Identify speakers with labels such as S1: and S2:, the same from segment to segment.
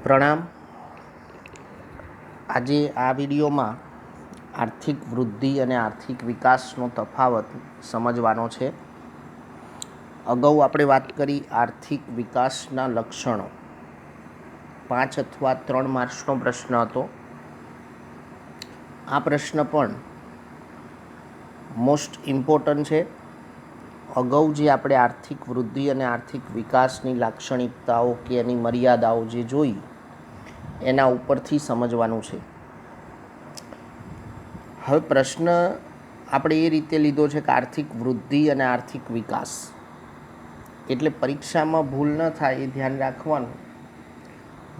S1: પ્રણામ. આજે આ વિડીયોમાં આર્થિક વૃદ્ધિ અને આર્થિક વિકાસનો તફાવત સમજવાનો છે. અગાઉ આપણે વાત કરી આર્થિક વિકાસના લક્ષણો. 5 અથવા 3 માર્ક્સનો પ્રશ્ન હતો. આ પ્રશ્ન પણ મોસ્ટ ઇમ્પોર્ટન્ટ છે. અગાઉ જે આપણે આર્થિક વૃદ્ધિ અને આર્થિક વિકાસની લાક્ષણિકતાઓ કે એની મર્યાદાઓ જે જોઈ એના ઉપરથી સમજવાનું છે. હવે પ્રશ્ન આપણે એ રીતે લીધો છે કે આર્થિક વૃદ્ધિ અને આર્થિક વિકાસ એટલે પરીક્ષામાં ભૂલ ન થાય એ ધ્યાન રાખવાનું.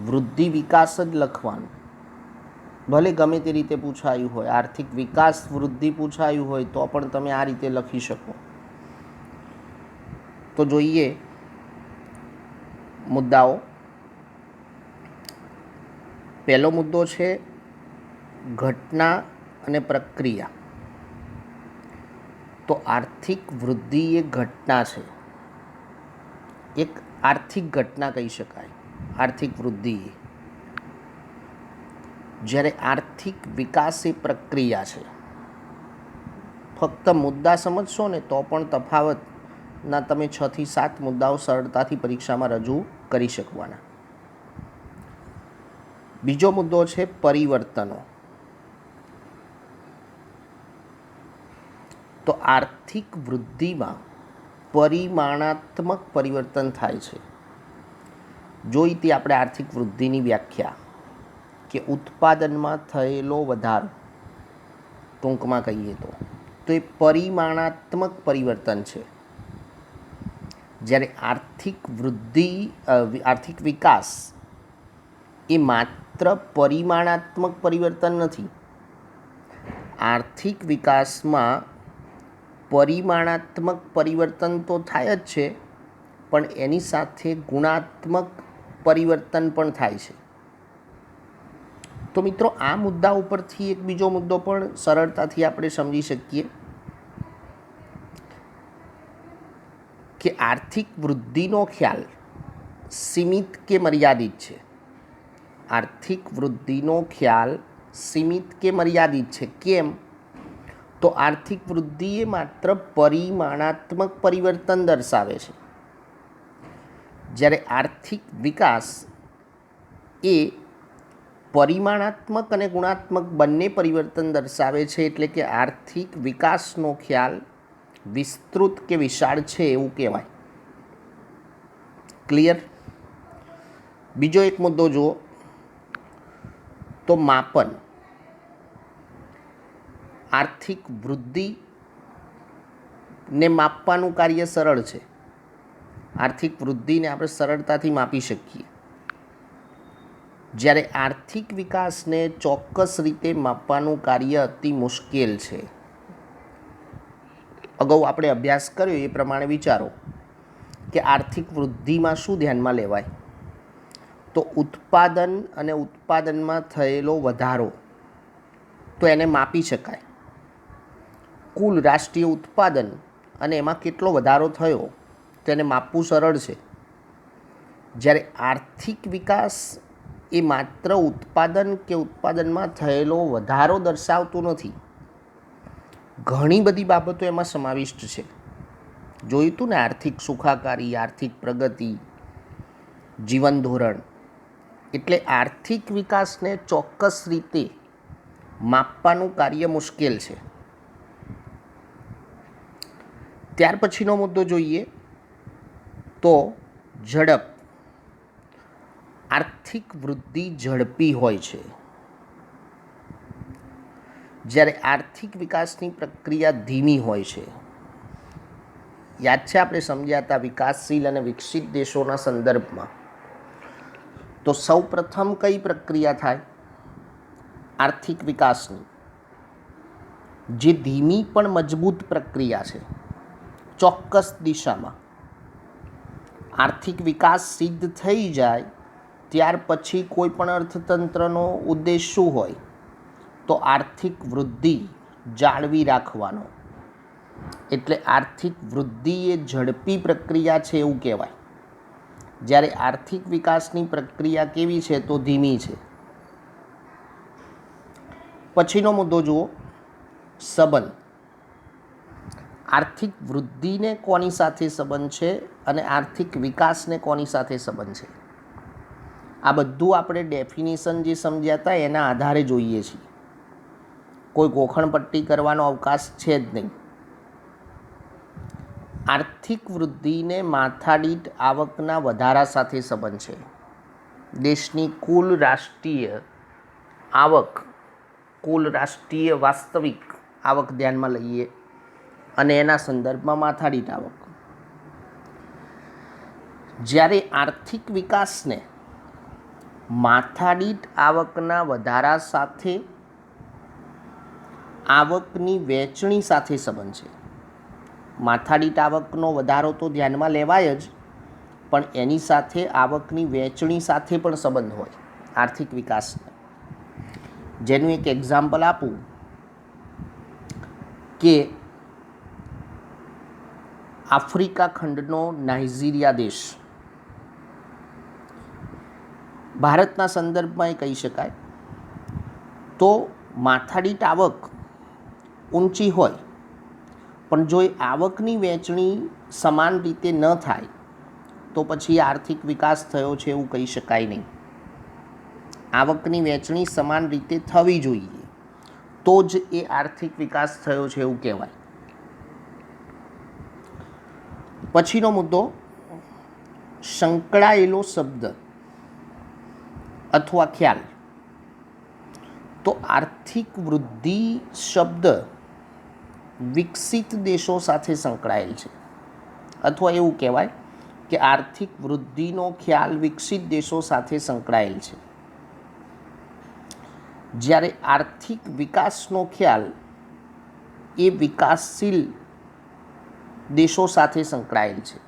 S1: વૃદ્ધિ વિકાસ જ લખવાનું, ભલે ગમે તે રીતે પૂછાયું હોય. આર્થિક વિકાસ વૃદ્ધિ પૂછાયું હોય તો પણ તમે આ રીતે લખી શકો. તો જોઈએ મુદ્દાઓ. પહેલો મુદ્દો છે ઘટના અને પ્રક્રિયા. તો આર્થિક વૃદ્ધિ એ ઘટના છે, એક આર્થિક ઘટના કહી શકાય આર્થિક વૃદ્ધિ. જ્યારે આર્થિક વિકાસ એ પ્રક્રિયા છે. ફક્ત મુદ્દા સમજશો ને તો પણ તફાવતના તમે 6 થી 7 મુદ્દાઓ સરળતાથી પરીક્ષામાં રજૂ કરી શકવાના. બીજો મુદ્દો છે પરિવર્તનો. તો આર્થિક વૃદ્ધિમાં પરિમાણાત્મક પરિવર્તન થાય છે. જોઈતી આપણે આર્થિક વૃદ્ધિની વ્યાખ્યા કે ઉત્પાદનમાં થયેલો વધારો, ટૂંકમાં કહીએ તો એ પરિમાણાત્મક પરિવર્તન છે. જ્યારે આર્થિક વૃદ્ધિ આર્થિક વિકાસ એ માત્ર પરિમાણાત્મક પરિવર્તન નથી. આર્થિક વિકાસમાં પરિમાણાત્મક પરિવર્તન તો થાય જ છે, પણ એની સાથે ગુણાત્મક પરિવર્તન પણ થાય છે. તો મિત્રો, આ મુદ્દા ઉપરથી એક બીજો મુદ્દો પણ સરળતાથી આપણે સમજી શકીએ કે આર્થિક વૃદ્ધિનો ખ્યાલ સીમિત કે મર્યાદિત છે. આર્થિક વૃદ્ધિનો ખ્યાલ સીમિત કે મર્યાદિત છે. કેમ? તો આર્થિક વૃદ્ધિ એ માત્ર પરિમાણાત્મક પરિવર્તન દર્શાવે છે, જ્યારે આર્થિક વિકાસ એ પરિમાણાત્મક અને ગુણાત્મક બંને પરિવર્તન દર્શાવે છે. એટલે કે આર્થિક વિકાસનો ખ્યાલ વિસ્તૃત કે વિશાળ છે એવું કહેવાય. ક્લિયર? બીજો એક મુદ્દો જુઓ તો માપન. આર્થિક વૃદ્ધિને માપવાનું કાર્ય સરળ છે. આર્થિક વૃદ્ધિને આપણે સરળતાથી માપી શકીએ, જ્યારે આર્થિક વિકાસને ચોક્કસ રીતે માપવાનું કાર્ય અતિ મુશ્કેલ છે. અગાઉ આપણે અભ્યાસ કર્યો એ પ્રમાણે વિચારો કે આર્થિક વૃદ્ધિમાં શું ધ્યાનમાં લેવાય? તો ઉત્પાદન અને ઉત્પાદનમાં થયેલો વધારો, તો એને માપી શકાય. કુલ રાષ્ટ્રીય ઉત્પાદન અને એમાં કેટલો વધારો થયો તો એને માપવું સરળ છે. જ્યારે આર્થિક વિકાસ એ માત્ર ઉત્પાદન કે ઉત્પાદનમાં થયેલો વધારો દર્શાવતું નથી. ઘણી બધી બાબતો એમાં સમાવિષ્ટ છે. જોયું હતું ને, આર્થિક સુખાકારી, આર્થિક પ્રગતિ, જીવન ધોરણ. એટલે આર્થિક વિકાસને ચોક્કસ રીતે માપવાનું કાર્ય મુશ્કેલ છે. ત્યાર પછીનો મુદ્દો જોઈએ તો ઝડપ. આર્થિક વૃદ્ધિ ઝડપી હોય છે, જ્યારે આર્થિક વિકાસની પ્રક્રિયા ધીમી હોય છે. યાદ છે, આપણે સમજ્યા હતા વિકાસશીલ અને વિકસિત દેશોના સંદર્ભમાં. તો સૌ પ્રથમ કઈ પ્રક્રિયા થાય? આર્થિક વિકાસની, જે ધીમી પણ મજબૂત પ્રક્રિયા છે. ચોક્કસ દિશામાં આર્થિક વિકાસ સિદ્ધ થઈ જાય ત્યાર પછી કોઈ પણ અર્થતંત્રનો ઉદ્દેશ શું હોય? તો આર્થિક વૃદ્ધિ જાળવી રાખવાનો. એટલે આર્થિક વૃદ્ધિ એ ઝડપી પ્રક્રિયા છે એવું કહેવાય. જ્યારે આર્થિક વિકાસની પ્રક્રિયા કેવી છે તો ધીમી છે. પછીનો મુદ્દો જુઓ, સંબંધ. આર્થિક વૃદ્ધિને કોની સાથે સંબંધ છે અને આર્થિક વિકાસને કોની સાથે સંબંધ છે? આ બધું આપણે ડેફિનેશન જે સમજ્યા હતા એના આધારે જોઈએ છીએ. કોઈ ગોખણપટ્ટી કરવાનો અવકાશ છે જ નહીં. આર્થિક વૃદ્ધિને માથાદીઠ આવકના વધારા સાથે સંબંધ છે. દેશની કુલ રાષ્ટ્રીય આવક, કુલ રાષ્ટ્રીય વાસ્તવિક આવક ધ્યાનમાં લઈએ અને એના સંદર્ભમાં માથાદીઠ આવક. જ્યારે આર્થિક વિકાસને માથાદીઠ આવકના વધારા સાથે આવકની વહેંચણી સાથે સંબંધ છે. માથાદીઠ આવકનો વધારો તો ધ્યાનમાં લેવાય જ, પણ એની સાથે આવકની વહેંચણી સાથે પણ સંબંધ હોય આર્થિક વિકાસને. જેનું એક એક્ઝામ્પલ આપું કે આફ્રિકા ખંડનો નાઇજીરિયા દેશ ભારતના સંદર્ભમાં એ કહી શકાય. તો માથાદીઠ આવક ઊંચી હોય, પણ જો એ આવકની વહેંચણી સમાન રીતે ન થાય તો પછી આર્થિક વિકાસ થયો છે એવું કહી શકાય નહીં. આવકની વહેંચણી સમાન રીતે થવી જોઈએ, તો જ એ આર્થિક વિકાસ થયો છે એવું કહેવાય. પછીનો મુદ્દો, સંકળાયેલો શબ્દ અથવા ખ્યાલ. તો આર્થિક વૃદ્ધિ શબ્દ વિકસિત દેશો સાથે સંકળાયેલ છે, અથવા એવું કહેવાય કે આર્થિક વૃદ્ધિનો ખ્યાલ વિકસિત દેશો સાથે સંકળાયેલ છે. જ્યારે આર્થિક વિકાસનો ખ્યાલ એ વિકાસશીલ દેશો સાથે સંકળાયેલ છે.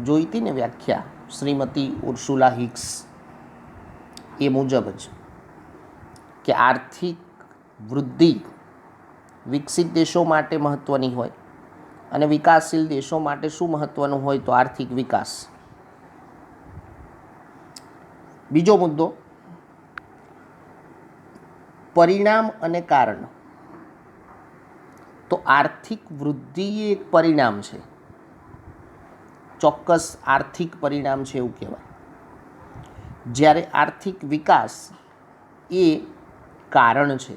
S1: જોઈતી ને વ્યાખ્યા શ્રીમતી ઉર્સુલા હિક્સ એ મુજબ જ કે આર્થિક વૃદ્ધિ વિકસિત દેશો માટે મહત્ત્વની હોય અને વિકાસશીલ દેશો માટે શું મહત્ત્વનું હોય તો આર્થિક વિકાસ. બીજો મુદ્દો, પરિણામ અને કારણ. તો આર્થિક વૃદ્ધિ એ એક પરિણામ છે, ચોક્કસ આર્થિક પરિણામ છે એવું કહેવાય. જ્યારે આર્થિક વિકાસ એ કારણ છે.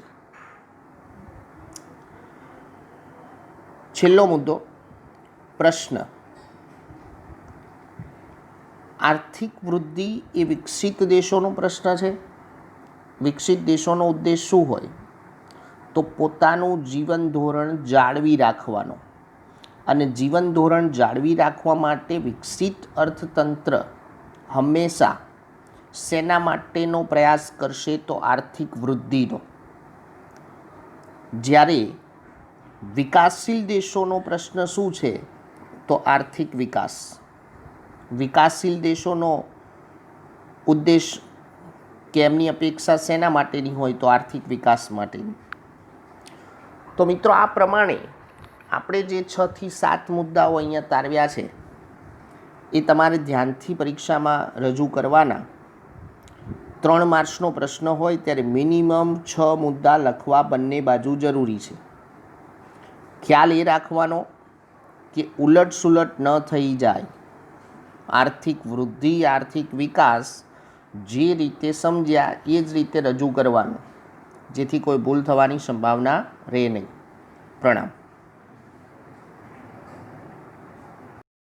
S1: છેલ્લો મુદ્દો, પ્રશ્ન. આર્થિક વૃદ્ધિ એ વિકસિત દેશોનો પ્રશ્ન છે. વિકસિત દેશોનો ઉદ્દેશ શું હોય તો પોતાનું જીવન ધોરણ જાળવી રાખવાનો, અને જીવન ધોરણ જાળવી રાખવા માટે વિકસિત અર્થતંત્ર હંમેશા શેના માટેનો પ્રયાસ કરશે તો આર્થિક વૃદ્ધિનો. જ્યારે વિકાસશીલ દેશોનો પ્રશ્ન શું છે તો આર્થિક વિકાસ. વિકાસશીલ દેશોનો ઉદ્દેશ કે એમની અપેક્ષા શેના માટેની હોય તો આર્થિક વિકાસ માટેની. તો મિત્રો, આ પ્રમાણે આપણે જે 6 થી 7 મુદ્દાઓ અહીંયા તારવ્યા છે એ તમારે ધ્યાનથી પરીક્ષામાં રજૂ કરવાના. 3 માર્ક્સનો પ્રશ્ન હોય ત્યારે મિનિમમ 6 મુદ્દા લખવા બંને બાજુ જરૂરી છે. ખ્યાલ એ રાખવાનો કે ઉલટ સુલટ ન થઈ જાય. આર્થિક વૃદ્ધિ, આર્થિક વિકાસ જે રીતે સમજ્યા એ જ રીતે રજૂ કરવાનું, જેથી કોઈ ભૂલ થવાની સંભાવના રહે નહીં. પ્રણામ.